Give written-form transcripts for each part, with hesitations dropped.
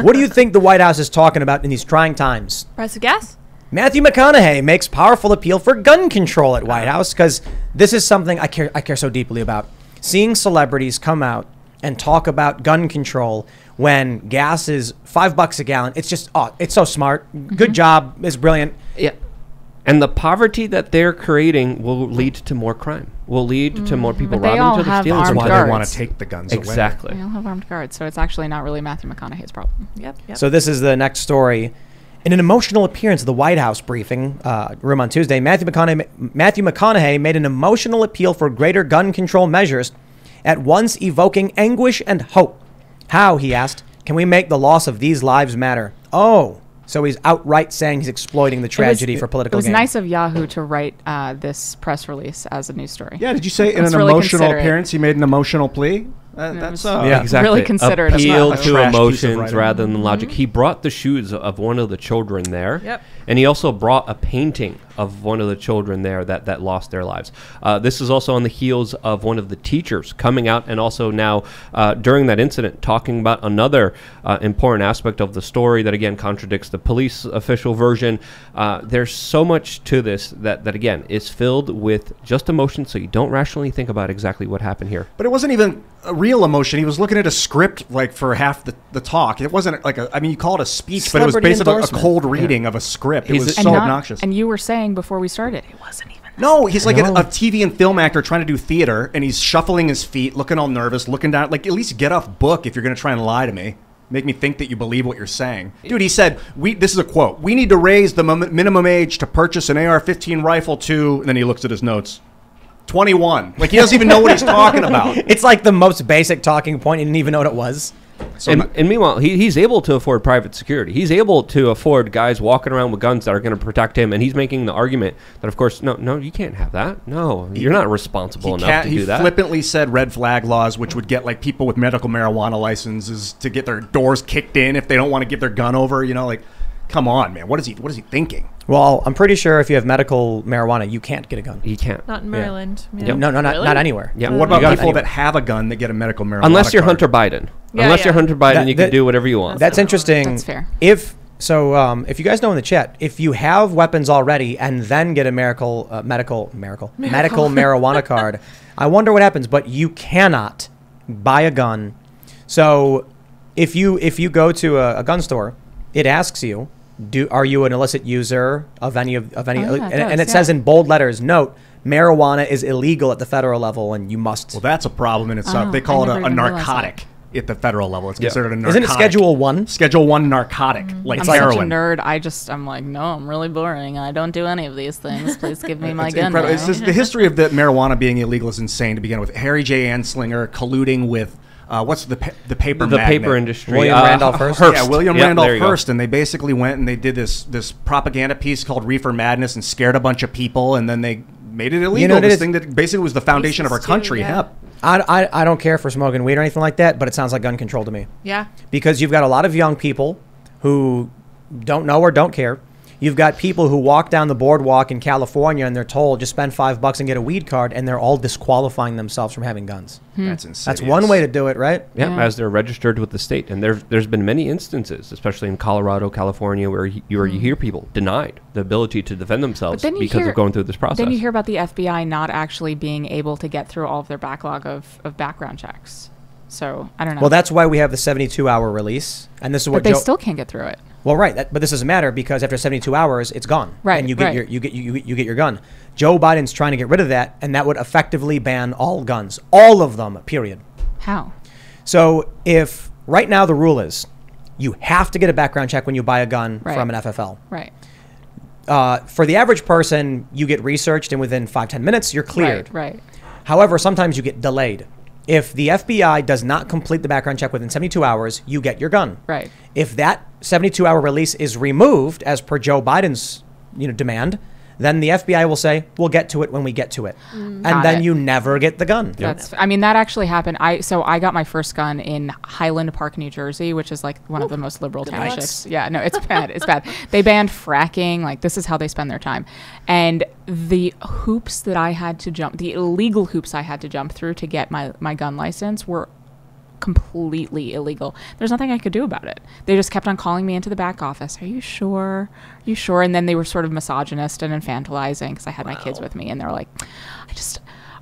What do you think the White House is talking about in these trying times? Price of gas? Matthew McConaughey makes powerful appeal for gun control at White House, because this is something I care so deeply about. Seeing celebrities come out and talk about gun control when gas is $5 a gallon. It's just, it's so smart. Good job. It's brilliant. Yeah. And the poverty that they're creating will lead to more crime. Will lead to more people robbing each other, stealing. That's That's why they want to take the guns away. Exactly. They all have armed guards, so it's actually not really Matthew McConaughey's problem. Yep. So this is the next story. In an emotional appearance at the White House briefing room on Tuesday, Matthew McConaughey made an emotional appeal for greater gun control measures, at once evoking anguish and hope. How, he asked, can we make the loss of these lives matter? Oh, so he's outright saying he's exploiting the tragedy for political gain. It was nice of Yahoo to write this press release as a news story. Yeah, did you say in an really emotional appearance he made an emotional plea? That's exactly. Really considered. Appeal That's to not a trash piece of emotions writing. rather than logic. He brought the shoes of one of the children there. Yep. And he also brought a painting of one of the children there that lost their lives. This is also on the heels of one of the teachers coming out and also now during that incident talking about another important aspect of the story that again contradicts the police official version. There's so much to this that again is filled with just emotion, so you don't rationally think about exactly what happened here. But it wasn't even a real emotion. He was looking at a script like for half the talk. It wasn't like you call it a speech, but it was basically a cold reading of a script. It was so obnoxious. And you were saying before we started, it wasn't even. No, he's like a TV and film actor trying to do theater, and he's shuffling his feet, looking all nervous, looking down. Like, at least get off book if you're going to try and lie to me. Make me think that you believe what you're saying. Dude, he said, this is a quote, "We need to raise the minimum age to purchase an AR-15 rifle to," and then he looks at his notes, 21. Like, he doesn't even know what he's talking about. It's like the most basic talking point. He didn't even know what it was. So and meanwhile, he's able to afford private security. He's able to afford guys walking around with guns that are going to protect him. And he's making the argument that, of course, no, you can't have that. No, you're not responsible enough to do that. He flippantly said red flag laws, which would get like people with medical marijuana licenses to get their doors kicked in if they don't want to give their gun over. You know, like, come on, man. What is he thinking? Well, I'm pretty sure if you have medical marijuana, you can't get a gun. You can't. Not in Maryland. Yeah. No, not anywhere. Yeah. Well, what about people that have a gun that get a medical marijuana Unless you're card? Hunter Biden. Yeah, Unless you're Hunter Biden, you can do whatever you want. That's interesting. That's fair. If you guys know in the chat, if you have weapons already and then get a medical marijuana card, I wonder what happens. But you cannot buy a gun. So if you go to a gun store, it asks you, are you an illicit user of any and it says in bold letters, note, marijuana is illegal at the federal level and you must. Well, that's a problem in itself. They call it a narcotic at the federal level. It's considered a narcotic. Isn't it Schedule 1? Schedule 1 narcotic, like I'm heroin. such a nerd. I'm like, no, I'm really boring. I don't do any of these things. Please give me my gun. Incredible. It's just, the history of the marijuana being illegal is insane to begin with. Harry J. Anslinger colluding with what's the paper magnate? Paper industry. William Randolph Hearst. Yeah, William Randolph there you go. Hearst, and they basically went and they did this propaganda piece called Reefer Madness and scared a bunch of people, and then they made it illegal. You know, this thing that basically was the foundation of our country. Yeah. I don't care for smoking weed or anything like that, but it sounds like gun control to me. Yeah. Because you've got a lot of young people who don't know or don't care. You've got people who walk down the boardwalk in California and they're told just spend $5 and get a weed card, and they're all disqualifying themselves from having guns. That's insane. That's one way to do it, right? Yeah, as they're registered with the state. And there's been many instances, especially in Colorado, California, where you hear people denied the ability to defend themselves because of going through this process. Then you hear about the FBI not actually being able to get through all of their backlog of background checks. So, I don't know. Well, that's why we have the 72-hour release. And this is what but they still can't get through it. Well, right, but this doesn't matter because after 72 hours, it's gone. Right, and you get you get your gun. Joe Biden's trying to get rid of that, and that would effectively ban all guns, all of them. Period. How? So if right now the rule is you have to get a background check when you buy a gun from an FFL. Right. For the average person, you get researched, and within 5-10 minutes, you're cleared. Right. However, sometimes you get delayed. If the FBI does not complete the background check within 72 hours, you get your gun. Right. If that 72-hour release is removed, as per Joe Biden's demand, then the FBI will say, we'll get to it when we get to it. And then you never get the gun. That actually happened. I got my first gun in Highland Park, New Jersey, which is like one of the most liberal townships. Yeah, no, it's bad. It's bad. They banned fracking. Like, this is how they spend their time. And the hoops that I had to jump, the illegal hoops I had to jump through to get my gun license were completely illegal. There's nothing I could do about it. They just kept on calling me into the back office. Are you sure? Are you sure? And then they were sort of misogynist and infantilizing because I had my kids with me, and they were like,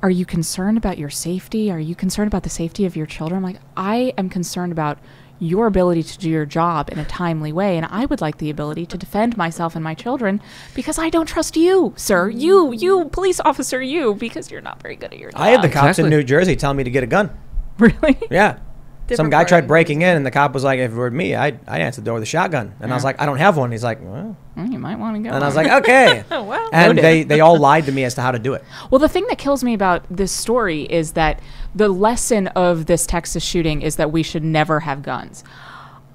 are you concerned about your safety? Are you concerned about the safety of your children? I'm like, I am concerned about your ability to do your job in a timely way, and I would like the ability to defend myself and my children because I don't trust you, sir. You police officer, because you're not very good at your job. I had the cops in New Jersey telling me to get a gun. Really? Yeah. Some guy tried breaking in, and the cop was like, if it were me, I'd answer the door with a shotgun. And I was like, I don't have one. He's like, well. You might want to go. And I was like, okay. Well, and they all lied to me as to how to do it. Well, the thing that kills me about this story is that the lesson of this Texas shooting is that we should never have guns.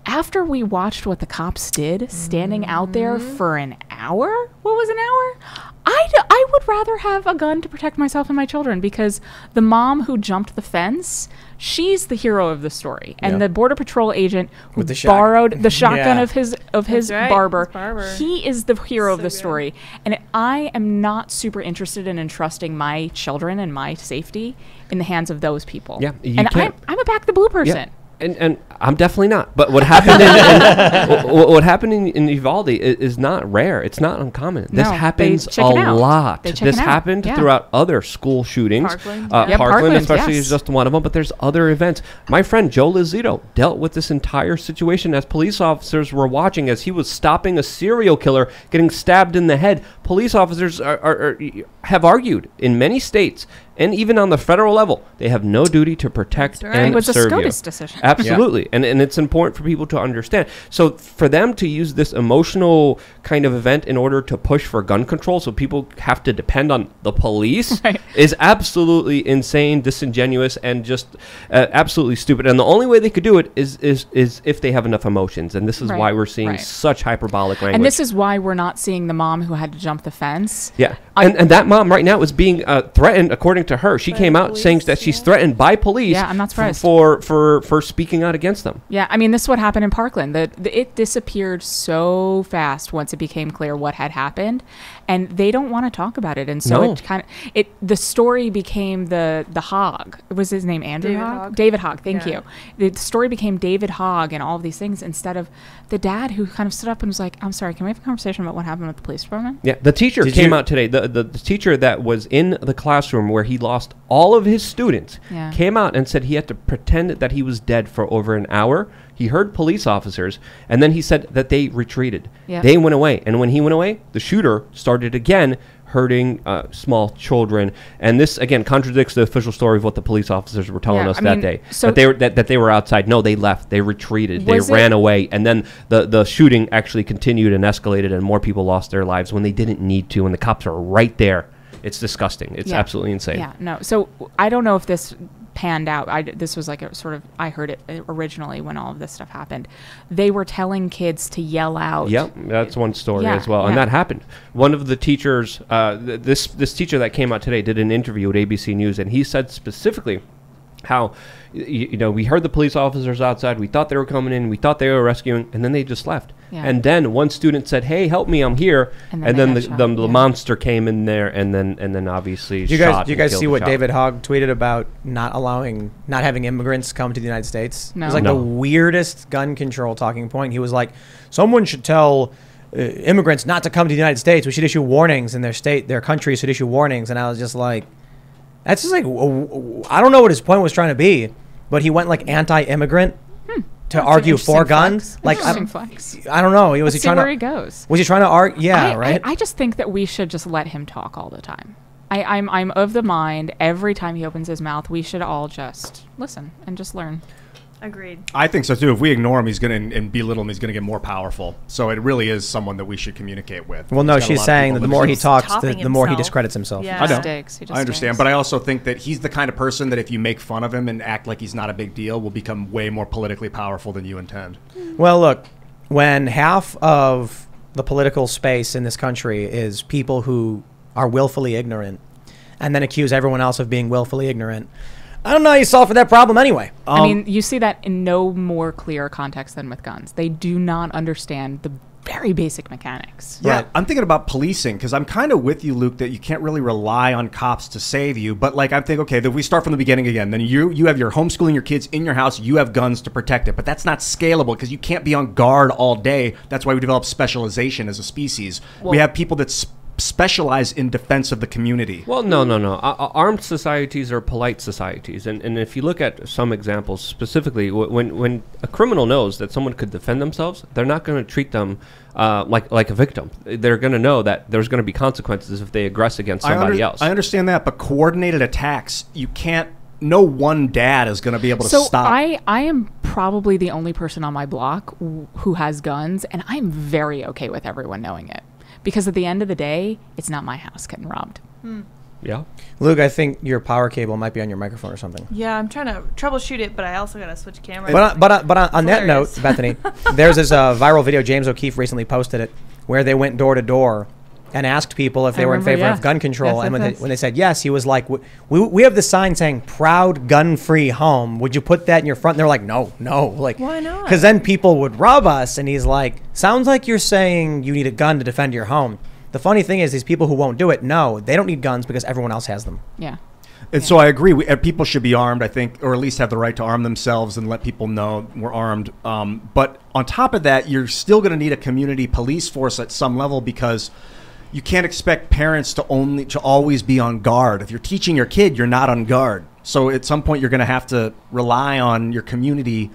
After we watched what the cops did, standing out there for an hour, what was an hour? I would rather have a gun to protect myself and my children, because the mom who jumped the fence, she's the hero of the story. And the Border Patrol agent who borrowed the shotgun of his barber, he is the hero of the story. And I am not super interested in entrusting my children and my safety in the hands of those people. Yeah, and I'm a back the blue person. Yeah. And I'm definitely not. But what happened what happened in Uvalde is not rare. It's not uncommon. This happens a lot. This happened throughout other school shootings. Parkland especially is just one of them. But there's other events. My friend Joe Lizito dealt with this entire situation as police officers were watching as he was stopping a serial killer getting stabbed in the head. Police officers have argued in many states, and even on the federal level, they have no duty to protect and serve you. It was a SCOTUS decision. Absolutely. And it's important for people to understand. So for them to use this emotional kind of event in order to push for gun control, so people have to depend on the police, is absolutely insane, disingenuous, and just absolutely stupid. And the only way they could do it is if they have enough emotions. And this is why we're seeing such hyperbolic language. And this is why we're not seeing the mom who had to jump the fence. Yeah. And that mom right now is being threatened, according to her. She came out saying that she's threatened by police. Yeah, I'm not surprised. For speaking out against them. Yeah, I mean, this is what happened in Parkland. It disappeared so fast once it became clear what had happened, and they don't want to talk about it. And so the story became the Hogg. Was his name Andrew Hogg? David Hogg. Thank you. The story became David Hogg and all of these things instead of the dad who kind of stood up and was like, "I'm sorry, can we have a conversation about what happened with the police department?" Yeah, the teacher came out today. The teacher that was in the classroom where he lost all of his students came out and said he had to pretend that he was dead for over an hour. He heard police officers, and then he said that they retreated. Yeah. They went away, and when he went away, the shooter started again hurting small children. And this again contradicts the official story of what the police officers were telling us that day. So that they were outside. No, they left. They retreated. They ran away, and then the shooting actually continued and escalated, and more people lost their lives when they didn't need to, and the cops are right there. It's disgusting. It's absolutely insane. Yeah, no. So I don't know if this panned out. This was like a sort of, I heard it originally when all of this stuff happened. They were telling kids to yell out. Yep, that's one story as well. And that happened. One of the teachers, this teacher that came out today did an interview with ABC News, and he said specifically how, we heard the police officers outside. We thought they were coming in. We thought they were rescuing, and then they just left. Yeah. And then one student said, "Hey, help me! I'm here." And then the monster came in there, and then obviously shot. Do you guys see what David Hogg tweeted about not having immigrants come to the United States? No. It was like the weirdest gun control talking point. He was like, "Someone should tell immigrants not to come to the United States. We should issue warnings in their state. Their countries should issue warnings." And I was just like, that's just like, I don't know what his point was trying to be, but he went like anti-immigrant to argue for guns. Like, I don't know. Was he trying to? Where he goes. Was he trying to argue? Yeah, right. I just think that we should just let him talk all the time. I'm of the mind every time he opens his mouth, we should all just listen and just learn. Agreed. I think so too. If we ignore him, he's going to and belittle him, he's going to get more powerful. So it really is someone that we should communicate with. Well, no, she's saying that the more he talks, the more he discredits himself. Yeah. I know. I understand, but I also think that he's the kind of person that if you make fun of him and act like he's not a big deal, will become way more politically powerful than you intend. Well, look, when half of the political space in this country is people who are willfully ignorant, and then accuse everyone else of being willfully ignorant, I don't know how you solve for that problem anyway. I mean, you see that in no more clear context than with guns. They do not understand the very basic mechanics. Yeah, Right. I'm thinking about policing because I'm kind of with you, Luke, that you can't really rely on cops to save you. But like, I'm thinking, okay, if we start from the beginning again, then you have your homeschooling your kids in your house, you have guns to protect it. But that's not scalable because you can't be on guard all day. That's why we develop specialization as a species. We have people that specialize in defense of the community. Well, no. Armed societies are polite societies, and if you look at some examples specifically, when a criminal knows that someone could defend themselves, they're not going to treat them like a victim. They're going to know that there's going to be consequences if they aggress against somebody else. I understand that, but coordinated attacks, you can't. No one dad is going to be able to So stop. I am probably the only person on my block who has guns, and I'm very okay with everyone knowing it. Because at the end of the day, it's not my house getting robbed. Yeah. Luke, I think your power cable might be on your microphone or something. Yeah, I'm trying to troubleshoot it, but I also got to switch cameras. But on that note, Hilarious. Bethany, there's this viral video. James O'Keefe recently posted it, where they went door to door and asked people if they were in favor of gun control. Yes, And yes. when they said yes, he was like, "We have the sign saying proud gun-free home. Would you put that in your front?" And they're like, "No, like Why not? Because then people would rob us." And he's like, "Sounds like you're saying you need a gun to defend your home." The funny thing is, these people who won't do it, no, they don't need guns because everyone else has them. Yeah. And so I agree. People should be armed, I think, or at least have the right to arm themselves and let people know we're armed. But on top of that, you're still going to need a community police force at some level because you can't expect parents to always be on guard. If you're teaching your kid, you're not on guard. So at some point, you're going to have to rely on your community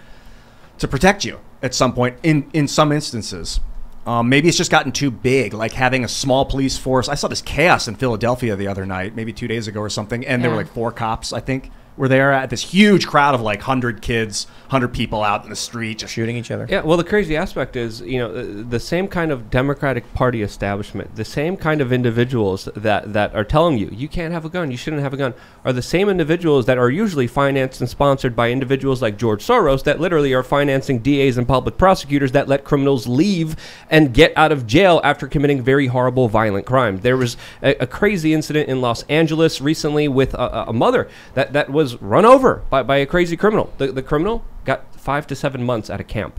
to protect you at some point in some instances. Maybe it's just gotten too big, like having a small police force. I saw this chaos in Philadelphia the other night, maybe 2 days ago or something, and there were Yeah. like 4 cops, I think, were there at this huge crowd of like 100 kids, 100 people out in the street just Shooting each other. Yeah, well, the crazy aspect is, the same kind of Democratic Party establishment, the same kind of individuals that are telling you can't have a gun, you shouldn't have a gun, are the same individuals that are usually financed and sponsored by individuals like George Soros that literally are financing DAs and public prosecutors that let criminals leave and get out of jail after committing very horrible, violent crimes. There was a crazy incident in Los Angeles recently with a mother that was run over by a crazy criminal. The criminal got 5 to 7 months at a camp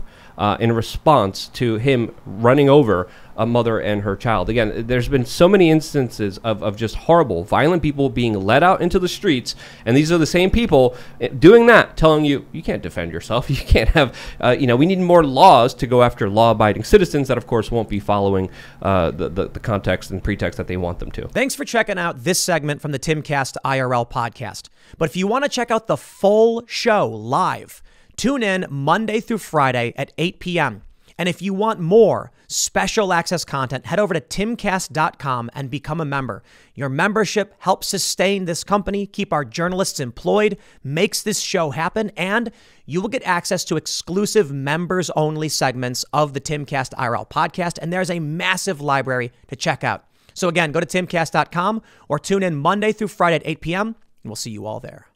in response to him running over a mother and her child. Again, there's been so many instances of just horrible, violent people being let out into the streets, and these are the same people doing that, telling you can't defend yourself. You can't have, we need more laws to go after law-abiding citizens that, of course, won't be following the context and pretext that they want them to. Thanks for checking out this segment from the Timcast IRL podcast. But if you want to check out the full show live, tune in Monday through Friday at 8 p.m. And if you want more special access content, head over to timcast.com and become a member. Your membership helps sustain this company, keep our journalists employed, makes this show happen, and you will get access to exclusive members-only segments of the Timcast IRL podcast, and there's a massive library to check out. So again, go to timcast.com or tune in Monday through Friday at 8 p.m., and we'll see you all there.